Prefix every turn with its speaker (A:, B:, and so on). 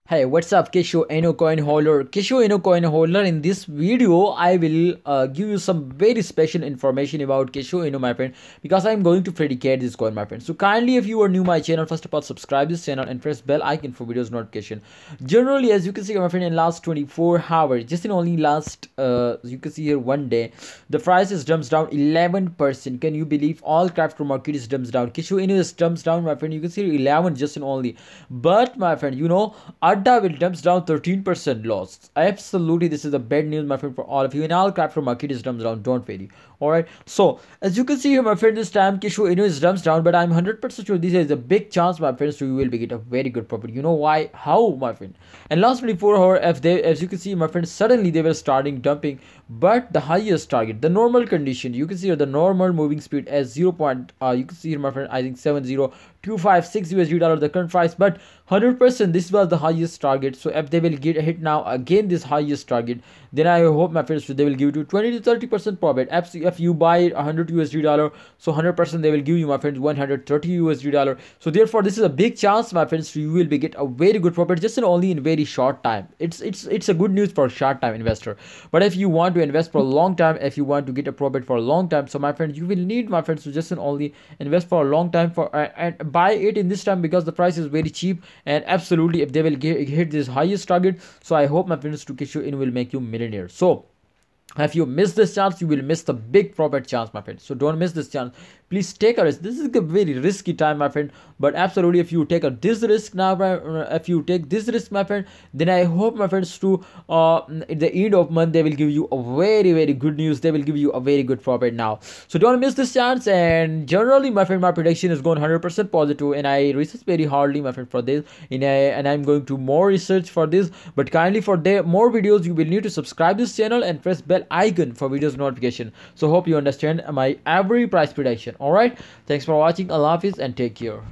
A: Hey, what's up, Kishu coin holder? Kishu coin holder. In this video, I will give you some very special information about Kishu my friend, because I'm going to predicate this coin, my friend. So kindly, if you are new my channel, first of all, subscribe this channel and press bell icon for videos notification. Generally, as you can see, my friend, in last 24 hours, just in only last you can see here one day, the price is jumps down 11%. Can you believe? All crypto market is jumps down. Kishu is jumps down, my friend. You can see 11 just in only. But my friend, Adda will dumps down 13% loss. Absolutely, this is a bad news, my friend, for all of you. And all crypto market is dumps down. Don't worry. Alright. So as you can see here, my friend, this time Kishu is dumps down, but I'm 100% sure this is a big chance, my friends, so you will be get a very good profit. You know why? How, my friend? And last 24 hours, if they, as you can see, my friend, suddenly they were starting dumping, but the highest target, the normal condition, you can see here the normal moving speed as 0. You can see here, my friend, I think 70256 USD dollar the current price, but 100% this was the highest target. So if they will get a hit now again this highest target, then I hope, my friends, they will give you 20 to 30% profit. If you buy 100 USD dollar, so 100% they will give you, my friends, 130 USD dollar. So therefore this is a big chance, my friends, you will be get a very good profit just in only in very short time. It's a good news for short time investor. But if you want to invest for a long time, if you want to get a profit for a long time, so my friends, you will need, my friends, to just in only invest for a long time for and buy it in this time, because the price is very cheap. And absolutely, if they will hit this highest target, so I hope, my friends, to Kishu will make you millionaire. So if you miss this chance, you will miss the big profit chance, my friend. So don't miss this chance. Please take a risk. This is a very risky time, my friend, but absolutely, if you take this risk now, if you take this risk, my friend, then I hope, my friends, to at the end of month they will give you a very good news. They will give you a very good profit now. So don't miss this chance. And generally, my friend, my prediction is going 100% positive, and I research very hardly, my friend, for this, and I'm going to more research for this. But kindly, for more videos, you will need to subscribe this channel and press bell icon for videos notification. So hope you understand my every price prediction. All right, thanks for watching. Allah Hafiz and take care.